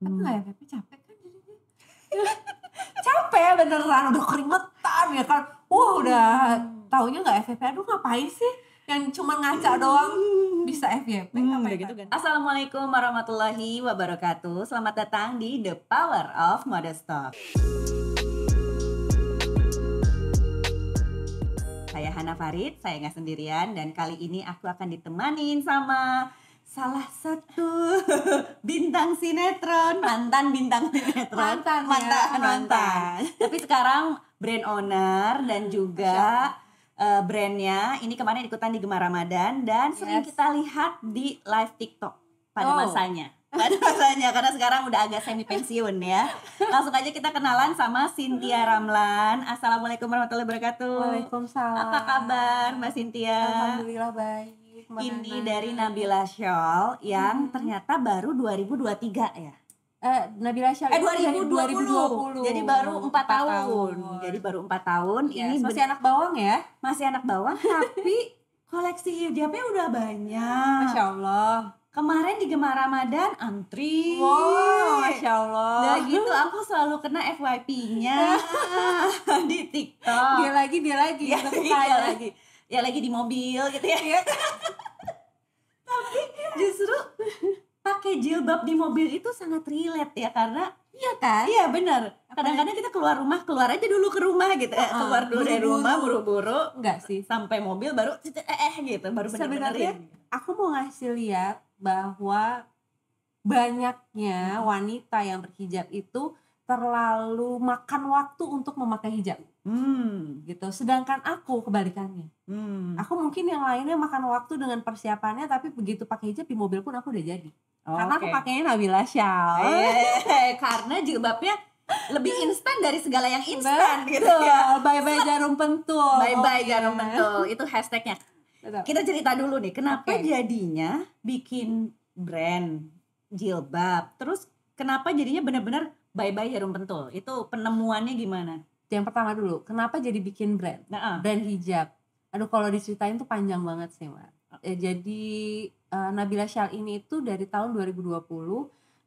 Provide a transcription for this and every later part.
Tapi nggak FYP capek kan jadinya. Capek beneran, udah keringetan ya kan. Udah taunya nggak FYP. Aduh ngapain sih? Yang cuma ngaca doang bisa FYP. Gitu kan. Assalamualaikum warahmatullahi wabarakatuh. Selamat datang di The Power of Modest Talk. Saya Hana Farid, saya nggak sendirian, dan kali ini aku akan ditemanin sama salah satu bintang sinetron, mantan bintang sinetron, mantan. Tapi sekarang brand owner dan juga brandnya ini kemarin ikutan di Gemar Ramadan dan sering kita lihat di live TikTok pada masanya. Karena sekarang udah agak semi pensiun ya. Langsung aja kita kenalan sama Cynthia Ramlan. Assalamualaikum warahmatullahi wabarakatuh. Waalaikumsalam. Apa kabar Mbak Cynthia? Alhamdulillah baik. Ini dari Nabila Shawl yang ternyata baru 2023 ya. Nabila Shawl 2020. Jadi baru 4 tahun. Jadi baru 4 tahun. Yes, Ini masih anak bawang ya? Masih anak bawang tapi koleksi hijabnya udah banyak. Masya Allah. Kemarin di Gemar Ramadan antri. Wow, Masya Allah. Udah gitu aku selalu kena FYP-nya di TikTok. Dia lagi. Ya lagi di mobil gitu ya. Tapi justru pakai jilbab di mobil itu sangat relate ya, karena iya kan? Iya benar. Kadang-kadang kita keluar aja dulu ke rumah gitu. Keluar dulu dari rumah buru-buru. Enggak sih. Sampai mobil baru gitu, baru sebenarnya aku mau ngasih lihat bahwa banyaknya wanita yang berhijab itu terlalu makan waktu untuk memakai hijab. Gitu. Sedangkan aku kebalikannya. Aku mungkin yang lainnya makan waktu dengan persiapannya, tapi begitu pakai hijab di mobil pun aku udah jadi. Karena aku pakainya Nabila Shawl. Karena jilbabnya lebih instan dari segala yang instan gitu ya. Bye-bye jarum pentul. Bye-bye jarum pentul. Itu hashtagnya. Betul. Kita cerita dulu nih, kenapa jadinya bikin brand jilbab, terus kenapa jadinya benar-benar bye-bye jarum pentul? Itu penemuannya gimana? Yang pertama dulu, kenapa jadi bikin brand? Brand hijab. Aduh, kalau diceritain tuh panjang banget sih, Mbak. Jadi Nabila Shawl ini itu dari tahun 2020,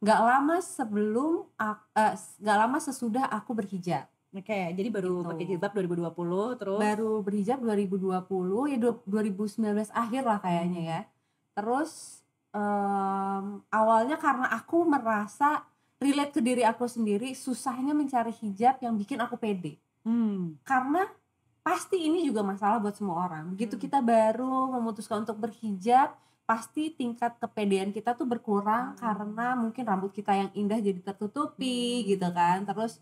nggak lama sesudah aku berhijab. Oke, jadi baru pakai jilbab 2020, terus baru berhijab 2020 ya, 2019 akhir lah kayaknya ya. Terus awalnya karena aku merasa relate ke diri aku sendiri, susahnya mencari hijab yang bikin aku pede. Karena pasti ini juga masalah buat semua orang. Begitu kita baru memutuskan untuk berhijab, pasti tingkat kepedean kita tuh berkurang karena mungkin rambut kita yang indah jadi tertutupi gitu kan. Terus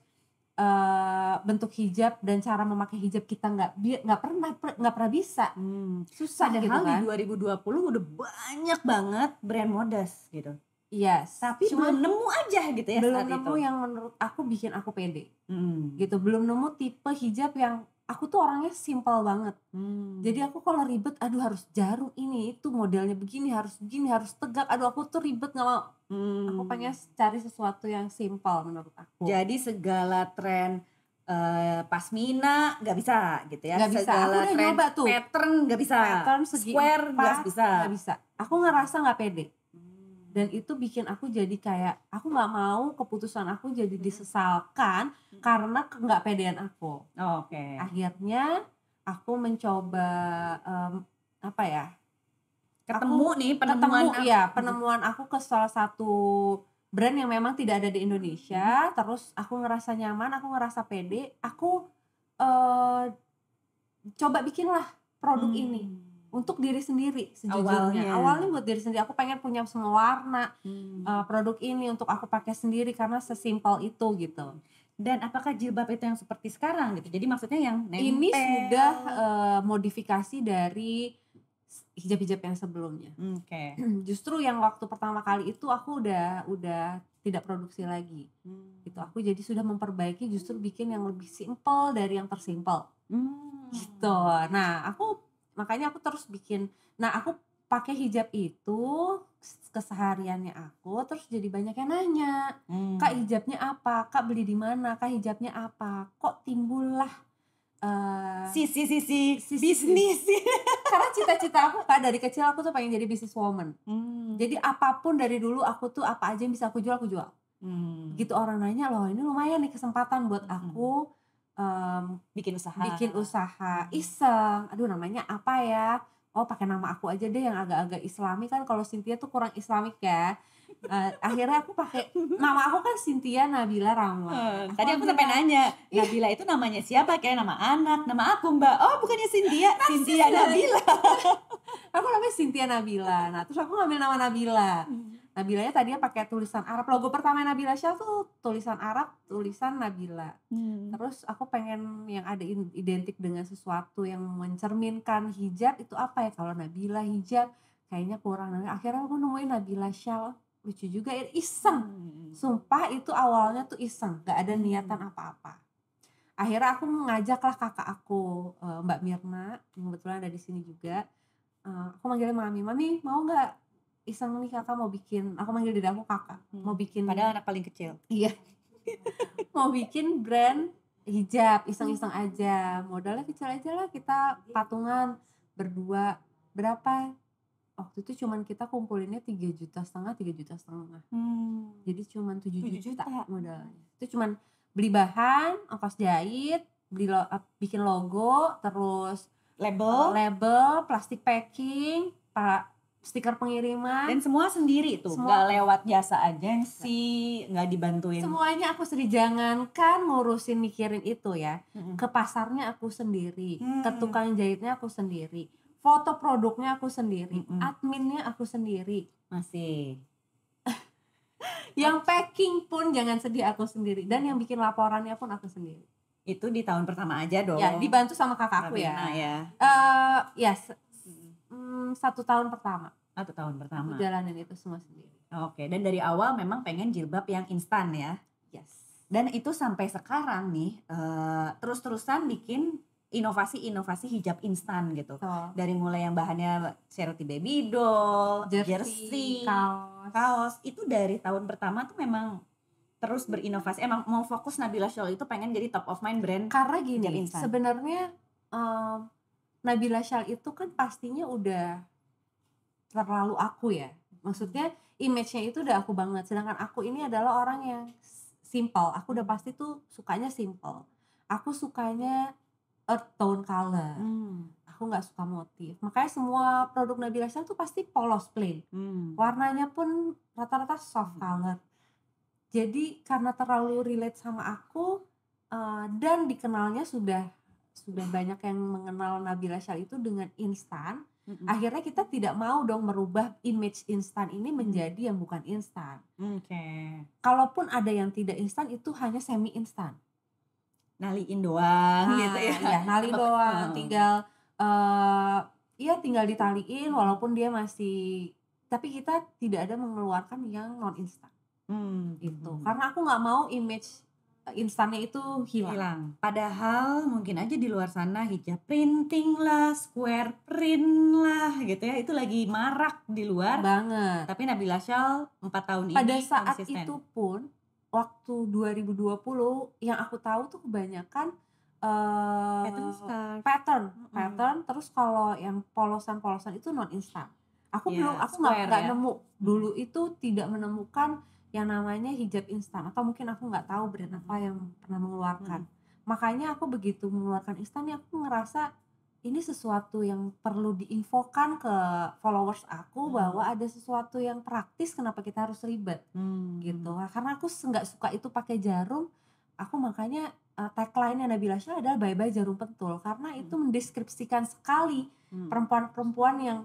bentuk hijab dan cara memakai hijab kita nggak pernah bisa. Susah. Padahal gitu kan. Di 2020 udah banyak banget brand modest gitu. Yes. Tapi belum nemu aja gitu ya. Belum nemu yang menurut aku bikin aku pede. Gitu. Belum nemu tipe hijab yang aku tuh orangnya simple banget. Jadi aku kalau ribet, aduh harus jarum ini itu modelnya begini, harus tegak. Aduh aku tuh ribet, nggak mau. Aku pengen cari sesuatu yang simple menurut aku. Jadi segala tren pasmina nggak bisa gitu ya. Nggak bisa. Segala aku udah tren nyoba tuh. Pattern nggak bisa. Pattern segi square nggak bisa. Nggak bisa. Aku ngerasa nggak pede. Dan itu bikin aku jadi kayak aku nggak mau keputusan aku jadi disesalkan karena nggak pedean aku. Oke. Akhirnya aku mencoba penemuan aku ke salah satu brand yang memang tidak ada di Indonesia. Terus aku ngerasa nyaman, aku ngerasa pede, aku coba bikinlah produk ini untuk diri sendiri sejujurnya. Awalnya buat diri sendiri, aku pengen punya semua warna produk ini untuk aku pakai sendiri karena sesimpel itu gitu. Dan apakah jilbab itu yang seperti sekarang gitu? Jadi maksudnya yang nempel? Ini sudah modifikasi dari hijab-hijab yang sebelumnya. Justru yang waktu pertama kali itu aku udah tidak produksi lagi. Gitu. Aku jadi sudah memperbaiki, justru bikin yang lebih simpel dari yang tersimpel. Gitu. Nah, makanya aku terus bikin. Nah, aku pakai hijab itu kesehariannya aku, terus jadi banyak yang nanya, Kak hijabnya apa? Kak beli di mana? Kak hijabnya apa? Kok timbullah sisi bisnis. Karena cita-cita aku Kak dari kecil aku tuh pengen jadi business woman. Jadi apapun dari dulu aku tuh apa aja yang bisa aku jual. Begitu orang nanya, loh ini lumayan nih kesempatan buat aku bikin usaha iseng. Aduh namanya apa ya? Oh pakai nama aku aja deh yang agak-agak Islami, kan kalau Cynthia tuh kurang Islamik ya. Akhirnya aku pakai nama aku kan Cynthia Nabila Rahma. Tadi aku sampai nanya, Nabila itu namanya siapa? Kayak nama anak, nama aku Mbak. Oh bukannya Cynthia, Cynthia Nabila. Aku namanya Cynthia Nabila. Nah terus aku ngambil nama Nabila. Nabilanya tadinya pakai tulisan Arab. Logo pertama Nabila Shell tuh tulisan Arab, tulisan Nabila. Terus aku pengen yang ada identik dengan sesuatu yang mencerminkan hijab itu apa ya? Kalau Nabila hijab kayaknya kurang. Akhirnya aku nemuin Nabila Shell. Lucu juga ya, iseng. Sumpah itu awalnya tuh iseng, gak ada niatan apa-apa. Akhirnya aku mengajaklah kakak aku, Mbak Mirna, yang kebetulan ada di sini juga. Aku manggilnya Mami mau nggak iseng nih kakak mau bikin, aku manggil diri aku kakak, mau bikin, padahal anak paling kecil. Iya. Mau bikin brand hijab, iseng-iseng aja, modalnya kecil aja lah, kita patungan berdua. Berapa waktu itu cuman kita kumpulinnya 3,5 juta, 3,5 juta. Jadi cuman 7 juta modalnya. Itu cuman beli bahan, ongkos jahit, bikin logo, terus label, plastik packing, stiker pengiriman, dan semua sendiri tuh, nggak lewat jasa agensi, nggak dibantuin. Semuanya aku sendiri. Jangankan ngurusin mikirin itu ya, ke pasarnya aku sendiri, ke tukang jahitnya aku sendiri, foto produknya aku sendiri, adminnya aku sendiri, masih yang packing pun jangan sedih aku sendiri, dan yang bikin laporannya pun aku sendiri. Itu di tahun pertama aja dong ya, dibantu sama kakakku ya. Satu tahun pertama aku jalanin itu semua sendiri. Oke, dan dari awal memang pengen jilbab yang instan ya. Yes. Dan itu sampai sekarang nih terus-terusan bikin inovasi hijab instan gitu. Dari mulai yang bahannya Charity Baby Doll, jersey, kaos. Itu dari tahun pertama tuh memang terus berinovasi. Emang mau fokus Nabila Shell itu pengen jadi top of mind brand. Karena gini, sebenarnya Nabila Shell itu kan pastinya udah terlalu aku ya. Maksudnya image-nya itu udah aku banget. Sedangkan aku ini adalah orang yang simple. Aku udah pasti tuh sukanya simple. Aku sukanya earth tone color. Aku nggak suka motif. Makanya semua produk Nabila Shell tuh pasti polos plain. Warnanya pun rata-rata soft color. Jadi karena terlalu relate sama aku dan dikenalnya sudah banyak yang mengenal Nabila Shell itu dengan instan. Akhirnya kita tidak mau dong merubah image instan ini menjadi yang bukan instan. Kalaupun ada yang tidak instan itu hanya semi instan. Naliin doang gitu ya. Ya, naliin doang. Tinggal ditaliin walaupun dia masih, tapi kita tidak ada mengeluarkan yang non instan. Itu. Karena aku nggak mau image instannya itu hilang. Padahal mungkin aja di luar sana hijab printing lah, square print lah gitu ya, itu lagi marak di luar banget. Tapi Nabila Shell 4 tahun ini pada saat konsisten. Itu pun waktu 2020 yang aku tahu tuh kebanyakan pattern. Terus kalau yang polosan itu non instan. Aku nggak nemu dulu itu, tidak menemukan yang namanya hijab instan, atau mungkin aku nggak tahu brand apa yang pernah mengeluarkan. Makanya aku begitu mengeluarkan instan, aku ngerasa ini sesuatu yang perlu diinfokan ke followers aku bahwa ada sesuatu yang praktis, kenapa kita harus ribet gitu. Karena aku nggak suka itu pakai jarum. Aku makanya tagline-nya Nabila Shell adalah bye bye jarum pentul, karena itu mendeskripsikan sekali perempuan-perempuan yang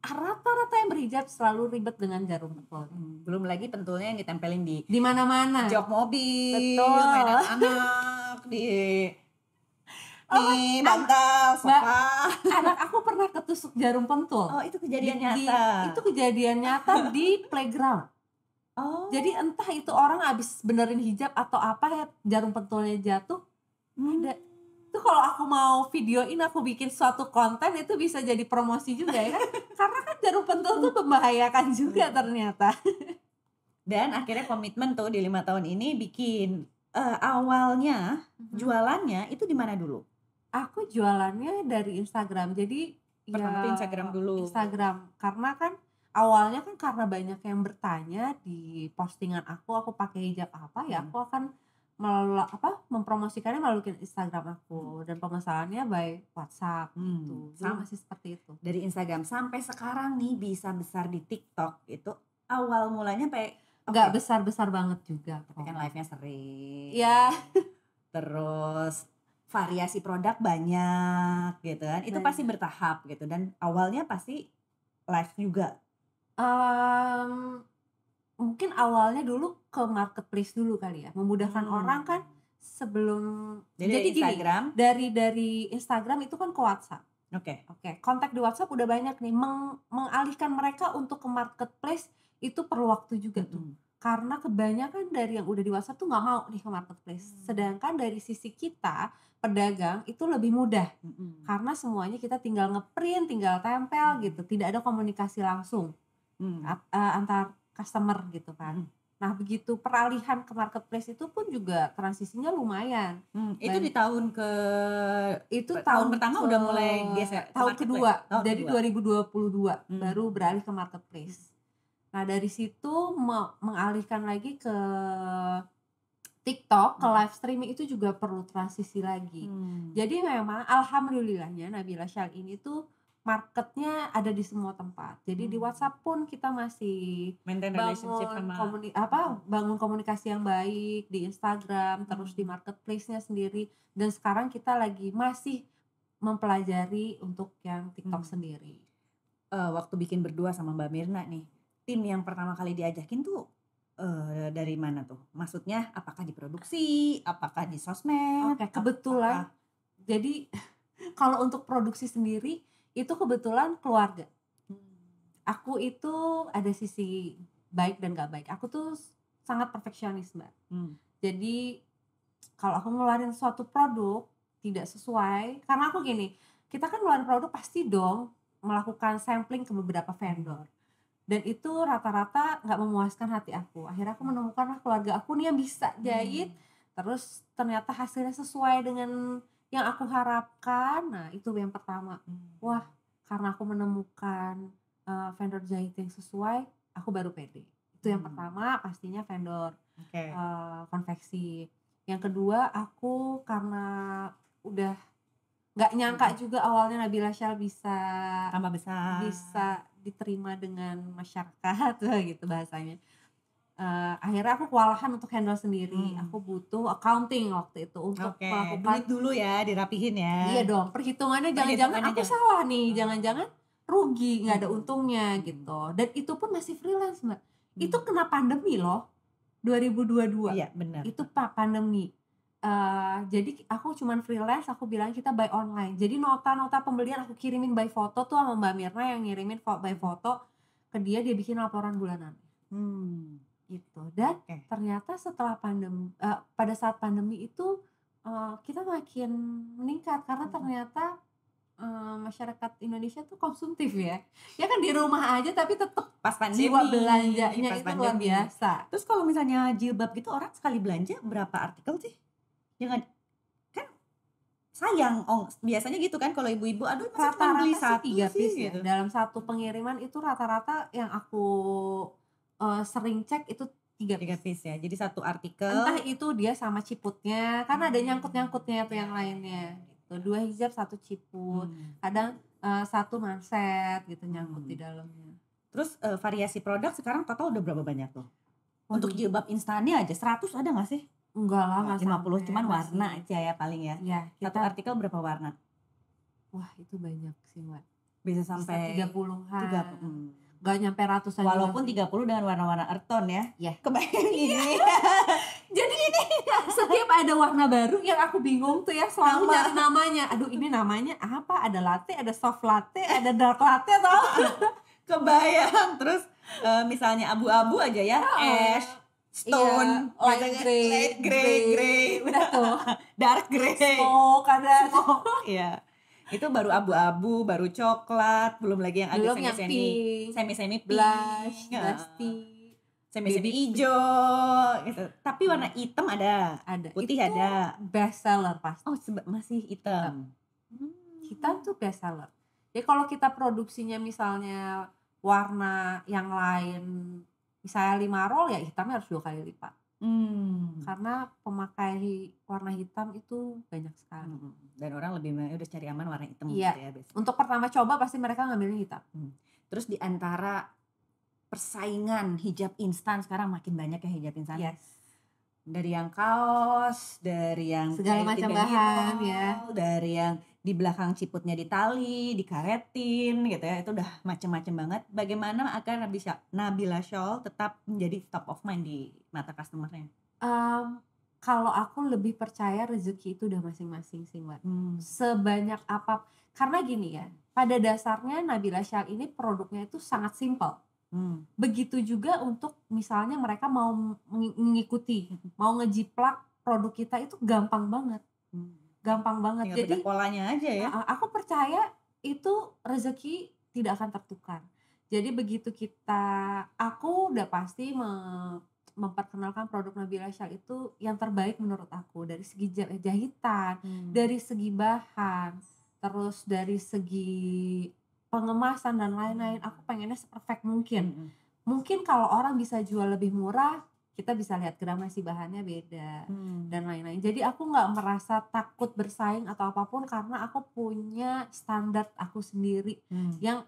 rata-rata yang berhijab selalu ribet dengan jarum pentul. Belum lagi pentulnya yang ditempelin di mana-mana, jok mobil, betul, mainan anak, di bantal, sofa. Anak aku pernah ketusuk jarum pentul. Itu kejadian nyata. Itu kejadian nyata di playground. Jadi entah itu orang abis benerin hijab atau apa, jarum pentulnya jatuh. Ada. Itu kalau aku mau videoin, aku bikin suatu konten, itu bisa jadi promosi juga ya kan. Karena kan jarum pentul tuh membahayakan juga ternyata. Dan akhirnya komitmen tuh di 5 tahun ini bikin. Awalnya jualannya itu di mana dulu? Aku jualannya dari Instagram. Jadi pertama Instagram dulu. Instagram, karena kan awalnya kan karena banyak yang bertanya di postingan aku pakai hijab apa, ya aku akan mempromosikannya melalui Instagram aku, dan pemesanannya by WhatsApp gitu. Dulu masih seperti itu. Dari Instagram sampai sekarang nih bisa besar di TikTok, itu awal mulanya nggak besar-besar banget juga. Tapi kan live-nya sering. Ya. Terus variasi produk banyak gitu kan. Itu pasti bertahap gitu, dan awalnya pasti live juga. Mungkin awalnya dulu ke marketplace dulu kali ya, memudahkan orang kan sebelum. Jadi Instagram. Gini, dari Instagram itu kan ke WhatsApp. Oke. Kontak di WhatsApp udah banyak nih, mengalihkan mereka untuk ke marketplace itu perlu waktu juga tuh. Karena kebanyakan dari yang udah di WhatsApp tuh nggak mau nih ke marketplace. Sedangkan dari sisi kita pedagang itu lebih mudah, karena semuanya kita tinggal ngeprint, tinggal tempel gitu, tidak ada komunikasi langsung antar customer gitu kan. Nah begitu peralihan ke marketplace itu pun juga transisinya lumayan. Itu di tahun tahun pertama udah mulai geser. Tahun kedua, dari 2022 baru beralih ke marketplace. Nah dari situ mengalihkan lagi ke TikTok, ke live streaming itu juga perlu transisi lagi. Jadi memang alhamdulillahnya Nabila Shal ini tuh marketnya ada di semua tempat. Jadi di WhatsApp pun kita masih bangun komunikasi yang baik, di Instagram, terus di marketplace-nya sendiri, dan sekarang kita lagi masih mempelajari untuk yang TikTok sendiri. Waktu bikin berdua sama Mbak Mirna nih, tim yang pertama kali diajakin tuh dari mana tuh? Maksudnya apakah di produksi, apakah di sosmed? Kebetulan jadi kalau untuk produksi sendiri itu kebetulan keluarga. Aku itu ada sisi baik dan gak baik. Aku tuh sangat perfeksionis, Mbak. Jadi kalau aku ngeluarin suatu produk tidak sesuai, karena aku gini, kita kan ngeluarin produk pasti dong melakukan sampling ke beberapa vendor. Dan itu rata-rata gak memuaskan hati aku. Akhirnya aku menemukan keluarga aku nih yang bisa jahit, terus ternyata hasilnya sesuai dengan yang aku harapkan. Nah itu yang pertama. Wah, karena aku menemukan vendor jahit yang sesuai, aku baru pede. Itu yang pertama, pastinya vendor konveksi. Yang kedua, aku karena udah gak nyangka juga awalnya Nabila Shal bisa tambah besar, bisa diterima dengan masyarakat gitu bahasanya. Akhirnya aku kewalahan untuk handle sendiri. Aku butuh accounting waktu itu untuk melakukan duit dulu ya, dirapihin ya. Iya dong, perhitungannya jangan-jangan aku salah nih, jangan-jangan rugi, nggak ada untungnya gitu. Dan itu pun masih freelance, Mbak. Itu kena pandemi loh, 2022. Iya benar. Itu pandemi. Jadi aku cuman freelance, aku bilang kita buy online. Jadi nota-nota pembelian aku kirimin by foto tuh sama Mbak Mirna yang ngirimin by foto ke dia bikin laporan bulanan. Gitu. Dan ternyata setelah pandemi, pada saat pandemi itu kita makin meningkat karena ternyata masyarakat Indonesia tuh konsumtif ya kan di rumah aja tapi tetap pas pandemi, jiwa belanjanya itu luar biasa. Terus kalau misalnya jilbab gitu, orang sekali belanja berapa artikel sih? Jangan kan sayang, biasanya gitu kan kalau ibu-ibu, aduh rata-rata beli satu 3 piece gitu. Ya. Dalam satu pengiriman itu rata-rata yang aku sering cek itu 3 piece ya. Jadi satu artikel. Entah itu dia sama ciputnya, karena ada nyangkut-nyangkutnya tuh yang lainnya gitu. 2 hijab 1 ciput. Kadang 1 manset gitu nyangkut di dalamnya. Terus variasi produk sekarang total udah berapa banyak tuh? Untuk jilbab instannya aja 100 ada gak sih? Enggak lah, 50 sampai, cuman warna aja ya paling ya. Satu artikel berapa warna? Wah itu banyak sih Mbak. Bisa sampai 30-an. Gak nyampe ratusan. Walaupun 30 dengan warna-warna earth tone ya. Iya. Kebayang ini. Jadi ini setiap ada warna baru yang aku bingung tuh ya, selalu nyari namanya. Aduh ini namanya apa? Ada latte, ada soft latte, ada dark latte tau. Kebayang. Terus misalnya abu-abu aja ya, ash, stone, light gray, udah tuh. Dark gray, smoke ada. Iya. Itu baru abu-abu, baru coklat, belum lagi yang agak semi-semi blush, semi-semi hijau gitu. Tapi warna hitam ada. Putih itu ada. Best seller pasti. Masih hitam. Hitam tuh best seller. Jadi kalau kita produksinya misalnya warna yang lain misalnya 5 roll ya hitamnya harus 2 kali lipat. Karena pemakai warna hitam itu banyak sekali. Dan orang lebih udah cari aman warna hitam Iya. gitu ya biasanya. Untuk pertama coba pasti mereka ngambilnya hitam. Terus di antara persaingan hijab instan sekarang makin banyak ya hijab instan. Yes. Dari yang kaos, dari yang segala macam bahan ya. Dari yang di belakang ciputnya ditali, dikaretin gitu ya. Itu udah macem-macem banget. Bagaimana agar Nabila Shawl tetap menjadi top of mind di mata customernya? Kalau aku lebih percaya rezeki itu udah masing-masing sih Mbak. Sebanyak apa, karena gini ya, pada dasarnya Nabila Shawl ini produknya itu sangat simpel. Begitu juga untuk misalnya mereka mau mengikuti, mau ngejiplak produk kita itu gampang banget. Gampang banget. Tinggal Jadi polanya aja ya. Aku percaya itu rezeki tidak akan tertukar. Jadi begitu aku udah pasti memperkenalkan produk Nabila Shawl itu yang terbaik menurut aku dari segi jahitan, dari segi bahan, terus dari segi pengemasan dan lain-lain. Aku pengennya seperfect mungkin. Mungkin kalau orang bisa jual lebih murah, kita bisa lihat gramasi bahannya beda dan lain-lain. Jadi aku nggak merasa takut bersaing atau apapun karena aku punya standar aku sendiri yang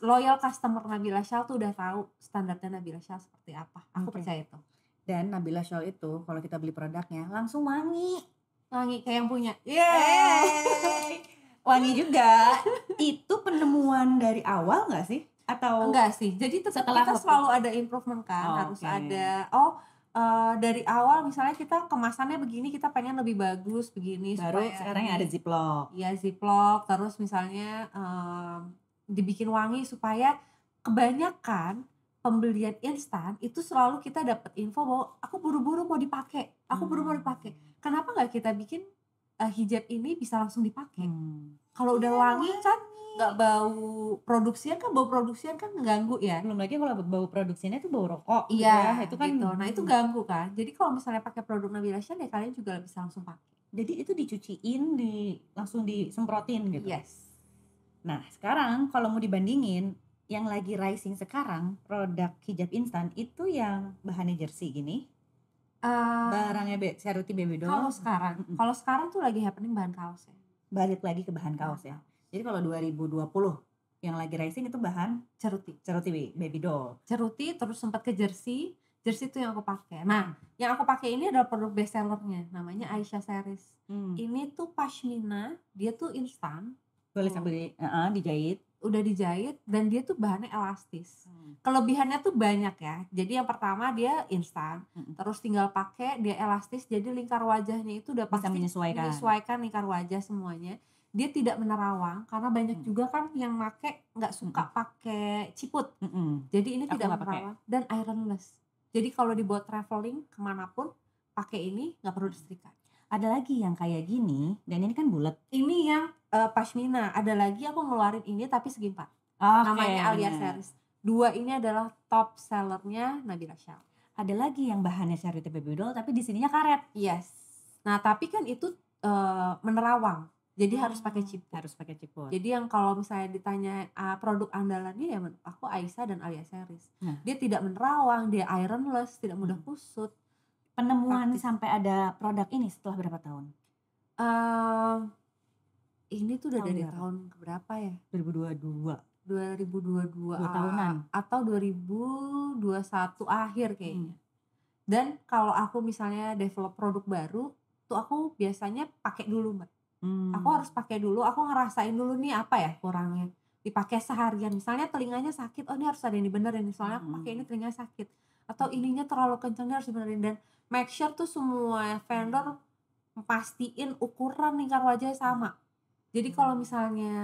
loyal customer Nabila Shawl tuh udah tahu standarnya Nabila Shawl seperti apa. Aku percaya itu. Dan Nabila Shawl itu kalau kita beli produknya langsung wangi kayak yang punya. Wangi juga. Itu penemuan dari awal nggak sih? Atau enggak sih, jadi tetap kita selalu ada improvement kan. Harus ada dari awal misalnya kita kemasannya begini, kita pengen lebih bagus begini. Baru supaya sekarang ada ziplock. Iya ziplock, terus misalnya dibikin wangi supaya kebanyakan pembelian instan itu selalu kita dapat info bahwa aku buru-buru mau dipakai, Kenapa nggak kita bikin hijab ini bisa langsung dipakai? Kalau udah wangi kan nggak bau produksian kan mengganggu ya. Belum lagi kalau bau produksinya tuh bau rokok. Iya, itu kan gitu. Nah itu ganggu kan. Jadi kalau misalnya pakai produk Nabila Shawl ya kalian juga bisa langsung pakai. Jadi itu dicuciin, langsung disemprotin gitu. Yes. Nah sekarang kalau mau dibandingin yang lagi rising sekarang produk hijab instan itu yang bahannya jersey gini. Barangnya Ceruti Baby Doll. Kalau sekarang tuh lagi happening bahan kaos ya. Balik lagi ke bahan kaos ya. Jadi kalau 2020 yang lagi rising itu bahan Ceruti Baby Doll. Ceruti terus sempat ke jersey itu yang aku pakai. Nah, yang aku pakai ini adalah produk best sellernya, namanya Aisyah Series. Ini tuh pashmina, dia tuh instan. Boleh sambil dijahit. Udah dijahit dan dia tuh bahannya elastis. Kelebihannya tuh banyak ya. Jadi yang pertama dia instan, terus tinggal pakai, dia elastis, jadi lingkar wajahnya itu udah pasti menyesuaikan lingkar wajah semuanya. Dia tidak menerawang karena banyak juga kan yang make nggak suka pakai ciput. Jadi ini tidak menerawang dan ironless. Jadi kalau dibuat traveling kemanapun pakai ini nggak perlu disetrika. Ada lagi yang kayak gini dan ini kan bulat. Ini yang pashmina. Ada lagi aku ngeluarin ini tapi segi 4. Namanya Alia Series. 2 ini adalah top sellernya Nabila Shawl. Ada lagi yang bahannya Ceruti Baby Doll tapi di sininya karet. Yes. Nah tapi kan itu menerawang. Jadi harus pakai ciput. Jadi yang kalau misalnya ditanya produk andalannya ya aku Aisyah dan Alia Series. Dia tidak menerawang, dia ironless, tidak mudah kusut. Penemuan sampai ada produk ini setelah berapa tahun? Ini tuh udah dari tahun berapa ya? 2022 tahunan atau 2021 akhir kayaknya. Dan kalau aku misalnya develop produk baru tuh aku biasanya pakai dulu Mbak. Aku harus pakai dulu, aku ngerasain dulu nih apa ya kurangnya. Dipakai seharian, misalnya telinganya sakit, ini harus ada yang dibenerin. Soalnya aku pakai ini telinga sakit. Atau ininya terlalu kencang, harus dibenerin. Dan make sure tuh semua vendor pastiin ukuran lingkar wajahnya sama. Jadi kalau misalnya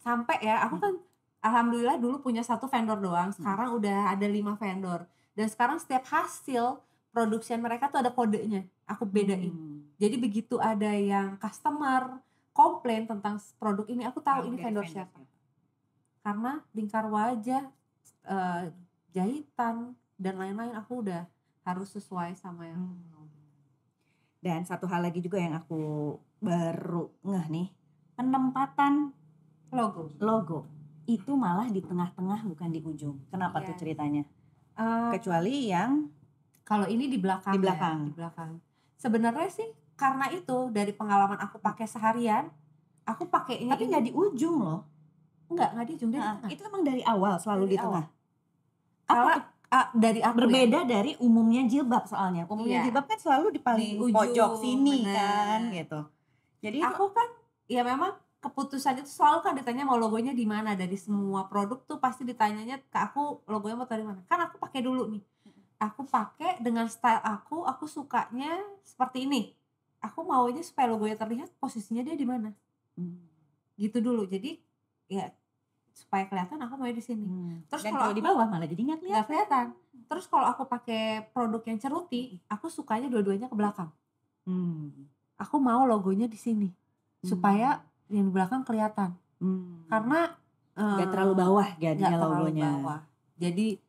sampai ya, aku kan alhamdulillah dulu punya 1 vendor doang. Sekarang udah ada 5 vendor. Dan sekarang setiap hasil produksian mereka tuh ada kodenya. Aku bedain. Jadi begitu ada yang customer komplain tentang produk ini, aku tahu ini vendor siapa. Karena lingkar wajah, jahitan dan lain-lain aku udah harus sesuai sama yang. Dan satu hal lagi juga yang aku baru ngeh nih, penempatan logo. itu malah di tengah-tengah bukan di ujung. Kenapa tuh ceritanya? Eh, Kecuali yang Kalau ini di belakang. Di belakang. Ya, di belakang. Sebenarnya sih karena itu dari pengalaman aku pakai seharian, aku pakainya tapi nggak di ujung loh. Enggak di ujung, dari tengah. Itu emang dari awal selalu Dari di tengah. Kalau dari aku berbeda dari umumnya jilbab soalnya. Umumnya jilbab kan selalu di paling ujung, pojok sini bener. kan gitu. Jadi aku kan ya memang keputusan itu selalu kan ditanya mau logonya di mana. Dari semua produk tuh pasti ditanyanya ke aku logonya mau dari mana. Kan aku pakai dulu nih. Aku pakai dengan style aku sukanya seperti ini. Aku maunya supaya logonya terlihat posisinya dia di mana. Gitu dulu. Jadi ya supaya kelihatan aku mau di sini. Terus dan kalau di bawah malah jadi nggak kelihatan. Terus kalau aku pakai produk yang ceruti, aku sukanya dua-duanya ke belakang. Aku mau logonya di sini supaya yang di belakang kelihatan. Karena nggak terlalu bawah jadinya logonya. Bawah. Jadi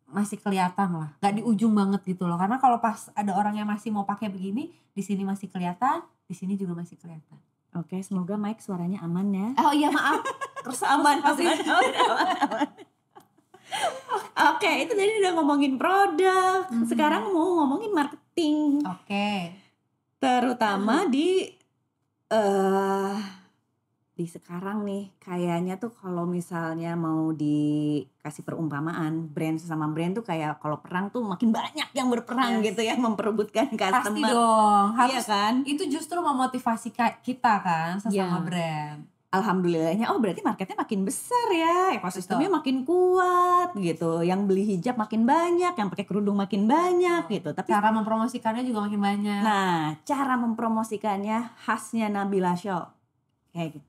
masih kelihatan lah, nggak di ujung banget gitu loh. Karena kalau pas ada orang yang masih mau pakai begini, di sini masih kelihatan, di sini juga masih kelihatan. Oke, semoga Mike suaranya aman ya. Oh iya maaf. Terus aman. Oke, itu tadi udah ngomongin produk. Sekarang mau ngomongin marketing. Oke. Terutama di sekarang nih, kayaknya tuh kalau misalnya mau dikasih perumpamaan, brand sesama brand tuh kayak kalau perang tuh makin banyak yang berperang gitu ya, memperebutkan customer. Pasti dong, harus iya kan? Itu justru memotivasi kita kan sesama brand. Alhamdulillahnya, berarti marketnya makin besar ya, ekosistemnya makin kuat gitu. Yang beli hijab makin banyak, yang pakai kerudung makin banyak gitu. Tapi cara mempromosikannya juga makin banyak. Nah, cara mempromosikannya khasnya Nabila Show kayak gitu.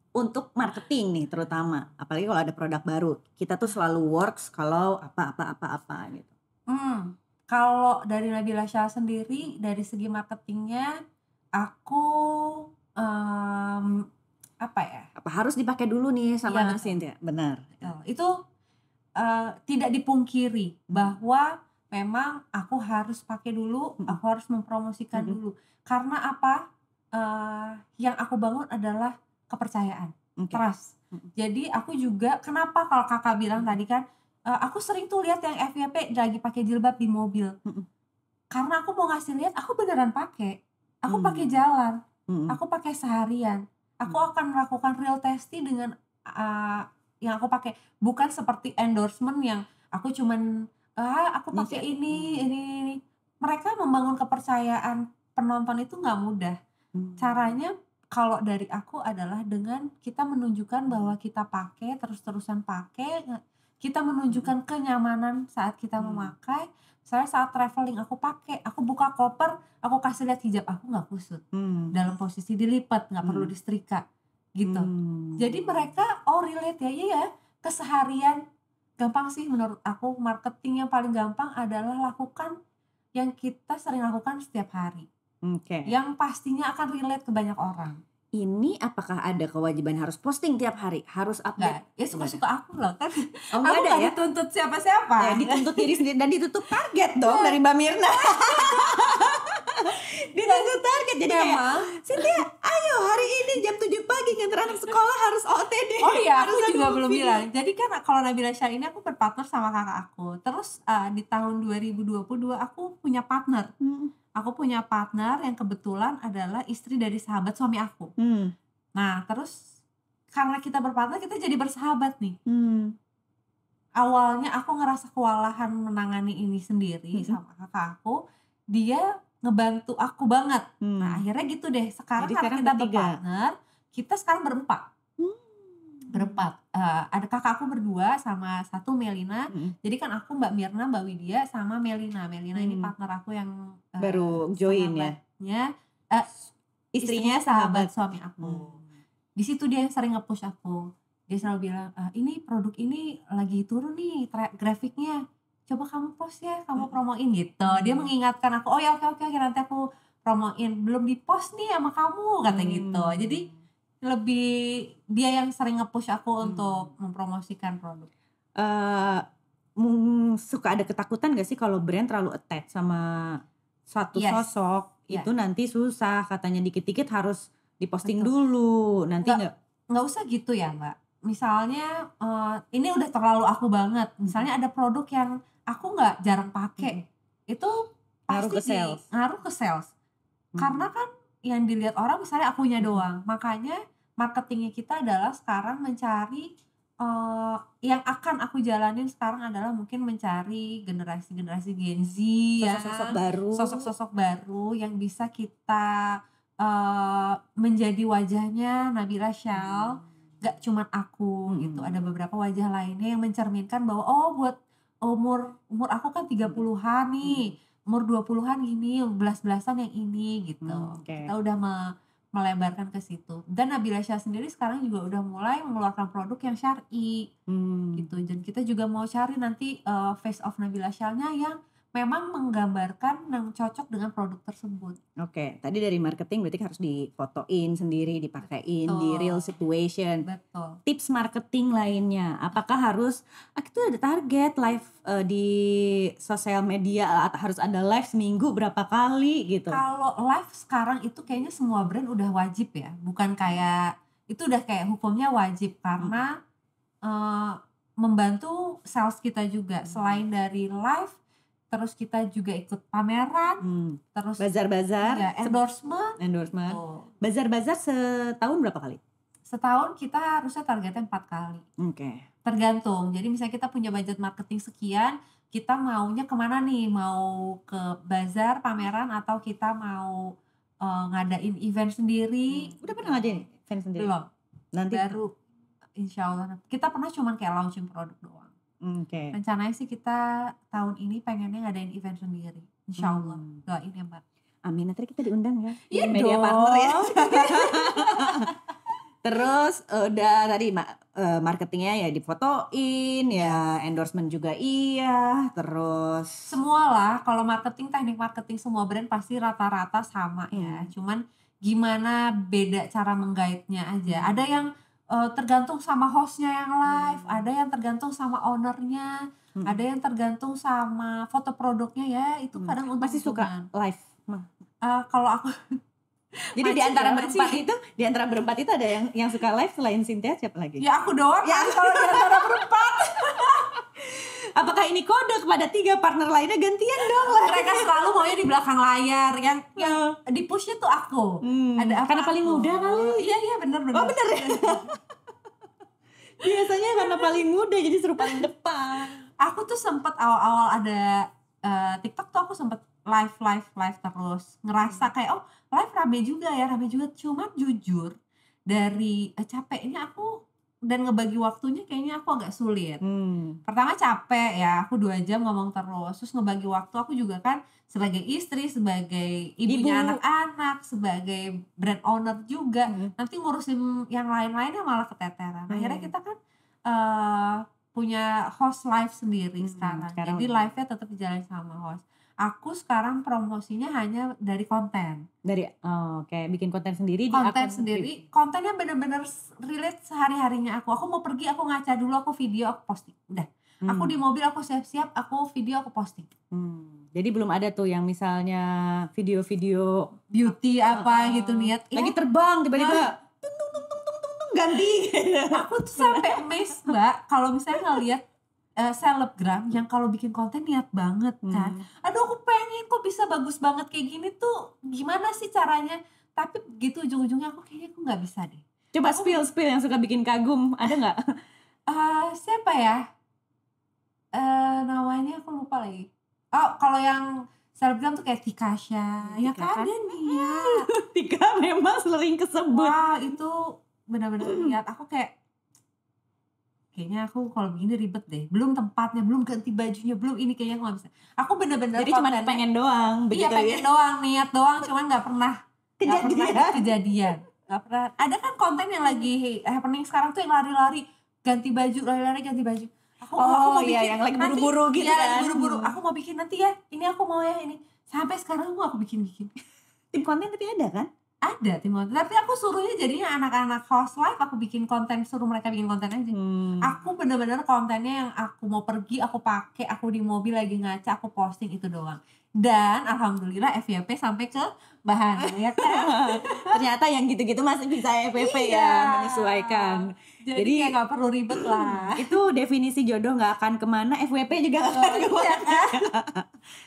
Untuk marketing nih terutama, apalagi kalau ada produk baru, kita tuh selalu works kalau apa gitu. Kalau dari Nabila Shah sendiri, dari segi marketingnya, aku apa harus dipakai dulu nih sama Cynthia? Benar. Itu tidak dipungkiri bahwa memang aku harus pakai dulu, aku harus mempromosikan dulu. Karena apa? Yang aku bangun adalah kepercayaan, trust. Jadi aku juga, kenapa kalau kakak bilang tadi kan, aku sering tuh lihat yang FYP lagi pakai jilbab di mobil. Karena aku mau ngasih lihat, aku beneran pakai. Aku pakai jalan, aku pakai seharian. Aku akan melakukan real testing dengan yang aku pakai. Bukan seperti endorsement yang aku cuman aku pakai ini. Mereka membangun kepercayaan penonton itu nggak mudah. Caranya kalau dari aku adalah dengan kita menunjukkan bahwa kita pakai, terus-terusan pakai, kita menunjukkan kenyamanan saat kita memakai. Misalnya saat traveling aku pakai, aku buka koper, aku kasih lihat hijab aku nggak kusut, dalam posisi dilipat, nggak perlu disetrika gitu. Jadi mereka relate ya, keseharian. Gampang sih menurut aku, marketing yang paling gampang adalah lakukan yang kita sering lakukan setiap hari. Yang pastinya akan relate ke banyak orang. Ini apakah ada kewajiban harus posting tiap hari? Harus update? Ya suka-suka aku loh kan. Aku ada ya? Dituntut siapa-siapa. Ya, dituntut diri sendiri dan ditutup target dong dari Mbak Mirna. Dituntut target. Jadi kayak, Cynthia ayo hari ini jam 7 pagi nganter anak sekolah harus OTD. Oh iya, aku juga belum bilang. Jadi kan kalau Nabila Shah ini aku berpartner sama kakak aku. Terus di tahun 2022 aku punya partner. Aku punya partner yang kebetulan adalah istri dari sahabat suami aku. Nah terus karena kita berpartner, kita jadi bersahabat nih. Awalnya aku ngerasa kewalahan menangani ini sendiri sama kakak aku. Dia ngebantu aku banget. Nah akhirnya gitu deh. Sekarang kita berpartner, kita sekarang berempat. Ada kakak aku berdua sama satu Melina. Jadi kan aku, Mbak Mirna, Mbak Widya sama Melina. Melina ini partner aku yang baru join ya. Istrinya sahabat suami aku. Di situ dia yang sering nge-push aku. Dia selalu bilang, ini produk ini lagi turun nih grafiknya. Coba kamu post ya, kamu promoin gitu. Dia mengingatkan aku, oh ya oke nanti aku promoin. Belum di post nih sama kamu, kata gitu. Jadi lebih dia yang sering nge-push aku untuk mempromosikan produk. Suka ada ketakutan gak sih kalau brand terlalu attach sama satu sosok? Itu nanti susah, katanya dikit-dikit harus diposting dulu. Nanti nggak usah gitu ya Mbak. misalnya ini udah terlalu aku banget. Misalnya ada produk yang aku nggak jarang pakai, itu Ngaruh pasti ke sales. ngaruh ke sales. Karena kan yang dilihat orang misalnya akunya doang. Makanya marketingnya kita adalah sekarang mencari yang akan aku jalanin sekarang adalah mungkin mencari generasi-generasi Gen Z Sosok-sosok baru. sosok-sosok baru yang bisa kita menjadi wajahnya Nabila Syal. Gak cuman aku gitu, ada beberapa wajah lainnya yang mencerminkan bahwa buat umur aku kan 30-an nih, umur 20-an gini, belas-belasan yang ini gitu. Oke. Kita udah melebarkan ke situ. Dan Nabila Syah sendiri sekarang juga udah mulai mengeluarkan produk yang syar'i gitu. Dan kita juga mau cari nanti face of Nabila Syahnya yang memang menggambarkan yang cocok dengan produk tersebut. Oke, tadi dari marketing berarti harus difotoin sendiri, dipakein di real situation. Betul. Tips marketing lainnya, apakah harus itu ada target live di sosial media, harus ada live seminggu berapa kali gitu? Kalau live sekarang itu kayaknya semua brand udah wajib ya, bukan kayak itu udah kayak hukumnya wajib karena membantu sales kita juga. Selain dari live, terus kita juga ikut pameran, terus bazar-bazar, ya, endorsement. Bazar-bazar setahun berapa kali? Setahun kita harusnya targetnya 4 kali. Oke. Tergantung. Jadi misalnya kita punya budget marketing sekian, kita maunya kemana nih? Mau ke bazar, pameran, atau kita mau ngadain event sendiri? Udah pernah ngadain event sendiri? Belum. Nanti baru insya Allah. Kita pernah cuman kayak launching produk doang. Oke. Rencananya sih kita tahun ini pengennya ngadain event sendiri. Insya Allah. Doain ya Mbak. Amin, nanti kita diundang ya. Iya Media dong. partner ya. Terus udah tadi marketingnya ya difotoin, ya endorsement juga iya, terus semua lah. Kalau marketing, teknik marketing semua brand pasti rata-rata sama ya. Cuman gimana beda cara mengguide-nya aja. Ada yang tergantung sama hostnya yang live, ada yang tergantung sama ownernya, ada yang tergantung sama foto produknya ya. Itu kadang untuk masih suka live. Kalau aku jadi di antara berempat itu ada yang suka live selain Cynthia, siapa lagi? Ya aku doang ya. Kalau di antara berempat. Apakah ini kode kepada 3 partner lainnya gantian dong lah? Mereka selalu maunya di belakang layar, yang di pushnya tuh aku. Ada apa? Karena paling muda kali. Iya benar. Oh bener ya. Biasanya karena paling muda jadi suruh paling depan. Aku tuh sempet awal-awal ada TikTok tuh aku sempet live terus, ngerasa kayak live rame juga. Cuman jujur dari capeknya aku dan ngebagi waktunya kayaknya aku agak sulit. Pertama capek ya, aku 2 jam ngomong terus ngebagi waktu. Aku juga kan sebagai istri, sebagai ibunya anak-anak, sebagai brand owner juga, nanti ngurusin yang lain-lainnya malah keteteran. Akhirnya kita kan punya host live sendiri sekarang. Jadi live-nya tetap dijalani sama host. Aku sekarang promosinya hanya dari konten. Bikin konten sendiri. Kontennya bener-bener relate sehari-harinya aku. Aku mau pergi, aku ngaca dulu, aku video, aku posting. Udah. Aku di mobil, aku siap-siap, aku video, aku posting. Jadi belum ada tuh yang misalnya video-video beauty apa gitu niat. Lagi terbang tiba-tiba ganti. Aku tuh sampai amazed Mbak kalau misalnya ngeliat selebgram yang kalau bikin konten niat banget kan. Aduh aku pengen kok bisa bagus banget kayak gini tuh, gimana sih caranya? Tapi gitu ujung-ujungnya aku kayaknya aku nggak bisa deh. Coba spill yang suka bikin kagum, ada nggak? Siapa ya? Namanya aku lupa lagi. Kalau yang selebgram tuh kayak Tikasha. Ya kan dia niat. Tika memang sering kesebut. Wah itu benar-benar niat. Aku kayaknya aku kalau begini ribet deh, belum tempatnya, belum ganti bajunya, belum ini, kayaknya aku gak bisa. Aku bener-bener jadi cuma pengen doang begitu. Iya pengen doang, niat doang, cuman gak pernah kejadian. Gak pernah. Ada kan konten yang lagi happening sekarang tuh yang lari-lari ganti baju. Aku mau bikin yang lagi buru-buru nanti, gitu kan. Lagi buru-buru. Aku mau bikin nanti ya, ini aku mau ya ini. Sampai sekarang aku bikin. Tim konten tapi ada kan? Ada tim konten, tapi aku suruhnya jadinya anak-anak host live, aku bikin konten, suruh mereka bikin konten aja. Aku bener-bener kontennya yang aku mau pergi, aku pakai, aku di mobil lagi ngaca, aku posting, itu doang. Dan alhamdulillah FYP sampai ke bahan ya kan. Ternyata yang gitu-gitu masih bisa FYP Iya. ya, menyesuaikan. Jadi kayak gak perlu ribet lah. Itu definisi jodoh gak akan kemana, FYP juga gak akan kemana. Iya kan?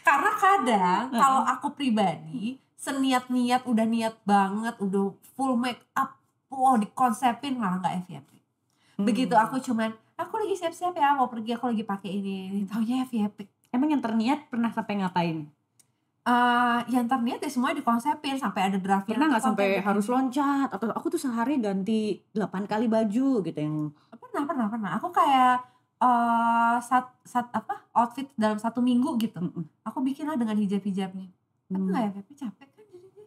Karena kadang kalau aku pribadi seniat-niat, udah niat banget, udah full make up, wow dikonsepin malah gak FYP. Begitu aku cuman, aku lagi siap-siap ya mau pergi, aku lagi pakai ini taunya FYP. Emang yang terniat pernah sampai ngapain? Yang terniat ya semuanya dikonsepin sampai ada draftnya. Pernah nggak sampai harus loncat atau aku tuh sehari ganti 8 kali baju gitu yang pernah. Aku kayak outfit dalam 1 minggu gitu. Aku bikin lah dengan hijab-hijabnya. Tapi nggak FYP, capek kan jadinya.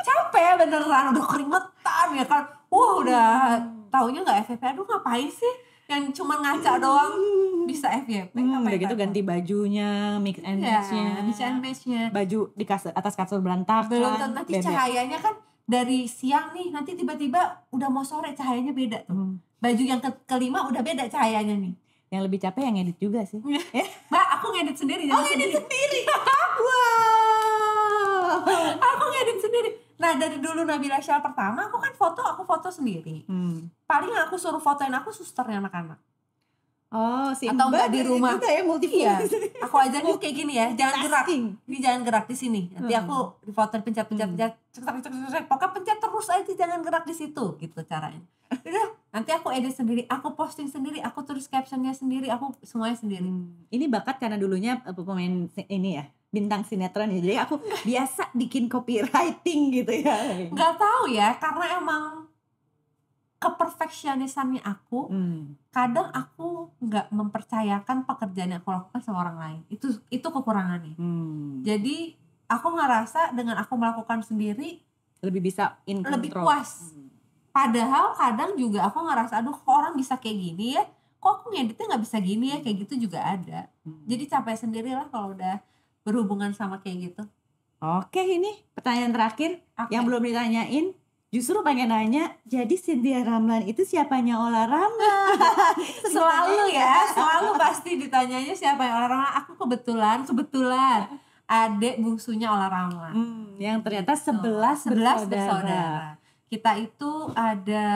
Capek beneran, udah keringetan ya kan. Udah taunya nggak FYP. Aduh ngapain sih? Yang cuma ngaca doang bisa FYP. udah gitu ganti bajunya, mix and matchnya. Baju di atas kasur berantakan. Belum tentu nanti cahayanya kan dari siang nih, nanti tiba-tiba udah mau sore cahayanya beda tuh. Baju yang kelima udah beda cahayanya nih. Yang lebih capek yang edit juga sih. Mbak, aku ngedit sendiri. Ngedit sendiri. Wow. Aku ngedit sendiri. Nah dari dulu Nabila Syah pertama aku kan foto sendiri. Paling aku suruh fotoin aku susternya anak-anak. Oh, si atau enggak di rumah. Juga ya iya. Aku aja nih kayak gini ya, jangan gerak. Ini jangan gerak di sini. Nanti aku difotoin pencet. Pokoknya pencet terus aja, jangan gerak di situ gitu caranya. Udah, nanti aku edit sendiri, aku posting sendiri, aku tulis captionnya sendiri, aku semuanya sendiri. Ini bakat karena dulunya pemain ini ya, bintang sinetron ya. Jadi aku biasa bikin copywriting gitu ya. Nggak tahu ya, karena emang keperfeksionisannya aku, kadang aku nggak mempercayakan pekerjaan yang aku lakukan sama orang lain. Itu kekurangannya. Jadi aku ngerasa dengan aku melakukan sendiri lebih bisa lebih puas. Padahal kadang juga aku ngerasa, aduh kok orang bisa kayak gini ya, kok aku ngeditnya nggak bisa gini ya, kayak gitu juga ada. Jadi capek sendiri lah kalau udah berhubungan sama kayak gitu. Oke, ini pertanyaan terakhir yang belum ditanyain. Justru pengen nanya, jadi Cynthia Ramlan itu siapanya Ola Ramlan? Selalu pasti ditanyanya siapa yang Ola Ramlan. Aku kebetulan adik bungsunya Ola Ramlan. Yang ternyata 11 bersaudara. Kita itu ada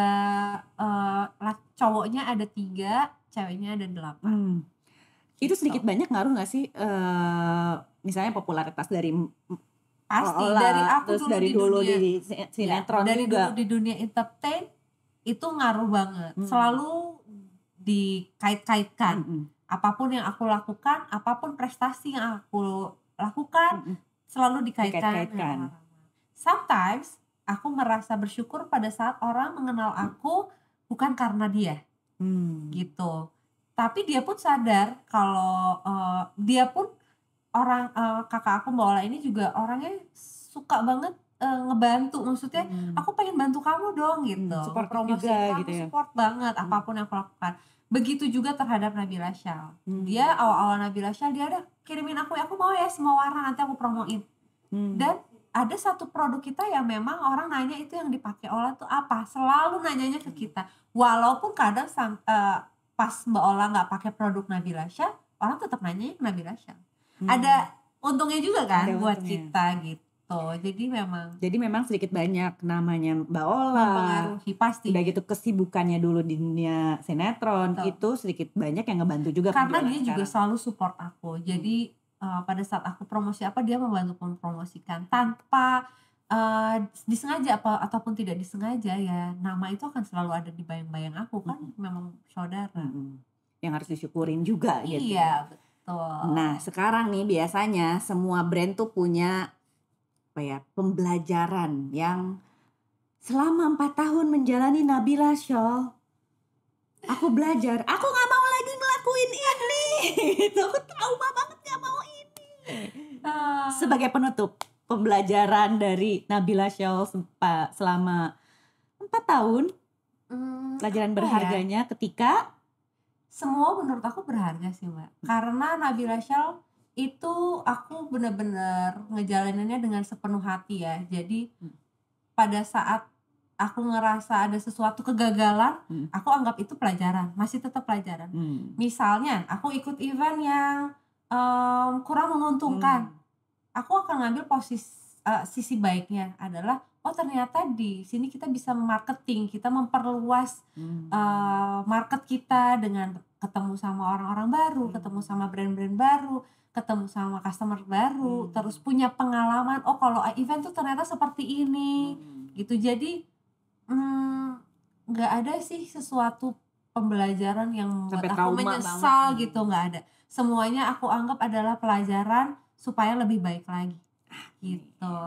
cowoknya ada 3, ceweknya ada 8. Itu sedikit banyak ngaruh nggak sih? Misalnya popularitas dari pasti Ola, dari aku terus dari dulu di sinetron ya, dari juga. dulu di dunia entertain itu ngaruh banget. Selalu dikait-kaitkan. Apapun yang aku lakukan, apapun prestasi yang aku lakukan, selalu dikaitkan. Sometimes aku merasa bersyukur pada saat orang mengenal aku bukan karena dia, gitu. Tapi dia pun sadar kalau dia pun orang kakak aku Mbak Ola ini juga orangnya suka banget ngebantu. Maksudnya aku pengen bantu kamu dong gitu. Support promosi juga kamu gitu ya. Support banget apapun yang aku lakukan. Begitu juga terhadap Nabila Syah. Dia awal-awal Nabila Syah dia ada kirimin aku mau ya semua warna nanti aku promoin. Dan ada satu produk kita yang memang orang nanya itu yang dipakai Ola tuh apa, selalu nanyanya ke kita. Walaupun kadang pas Mbak Ola nggak pakai produk Nabila Syah, orang tetap nanya ke Nabila Syah. Ada untungnya juga kan buat kita gitu. Jadi memang sedikit banyak namanya Mbak Ola mempengaruhi pasti. Udah gitu kesibukannya dulu di dunia sinetron itu sedikit banyak yang ngebantu juga. Karena dia juga selalu support aku. Jadi pada saat aku promosi apa dia membantu mempromosikan tanpa disengaja ataupun tidak disengaja ya, nama itu akan selalu ada di bayang-bayang aku kan. Memang saudara yang harus disyukurin juga gitu. Iya betul. Nah sekarang nih biasanya semua brand tuh punya pembelajaran yang selama 4 tahun menjalani Nabila Syah, aku belajar, aku nggak mau lagi ngelakuin ini. Itu aku trauma banget nggak mau ini. Sebagai penutup pembelajaran dari Nabila Syah selama 4 tahun, pelajaran berharganya ketika semua menurut aku berharga sih Mbak. Karena Nabila Syah itu aku benar-benar ngejalaninnya dengan sepenuh hati ya. Jadi pada saat aku ngerasa ada sesuatu kegagalan, aku anggap itu pelajaran, masih tetap pelajaran. Misalnya aku ikut event yang kurang menguntungkan, aku akan ngambil sisi baiknya adalah ternyata di sini kita bisa marketing, kita memperluas market kita dengan ketemu sama orang-orang baru, ketemu sama brand-brand baru, ketemu sama customer baru, terus punya pengalaman, kalau event tuh ternyata seperti ini gitu. Jadi nggak ada sih sesuatu pembelajaran yang membuat aku menyesal gitu, nggak ada. Semuanya aku anggap adalah pelajaran supaya lebih baik lagi gitu.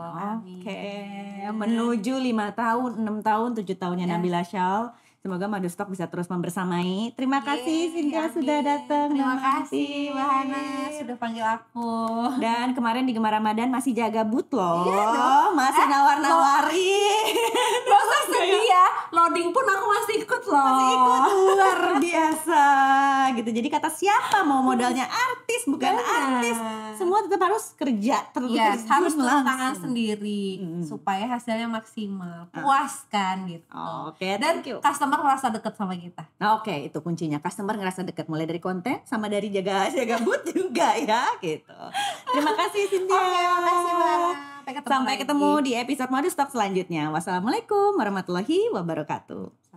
Menuju 5 tahun, 6 tahun, 7 tahunnya Nabila Shawl. Semoga Madu Stock bisa terus membersamai. Terima kasih Cynthia sudah datang. Terima kasih Mbak Hana sudah panggil aku. Dan kemarin di Gemar Ramadan masih jaga booth loh. Masih nawar-nawari. Masa sedih ya, loading pun aku masih ikut loh. Masih ikut, luar biasa gitu. Jadi kata siapa mau modalnya artis bukan artis, semua tetap harus kerja terus. Harus turun tangan sendiri supaya hasilnya maksimal, puaskan gitu. Dan customer ngerasa deket sama kita. Itu kuncinya, customer ngerasa deket mulai dari konten sama dari jaga booth juga ya gitu. Terima kasih Cynthia. Terima kasih Mbak. Sampai ketemu di episode Madu Stock selanjutnya. Wassalamualaikum warahmatullahi wabarakatuh.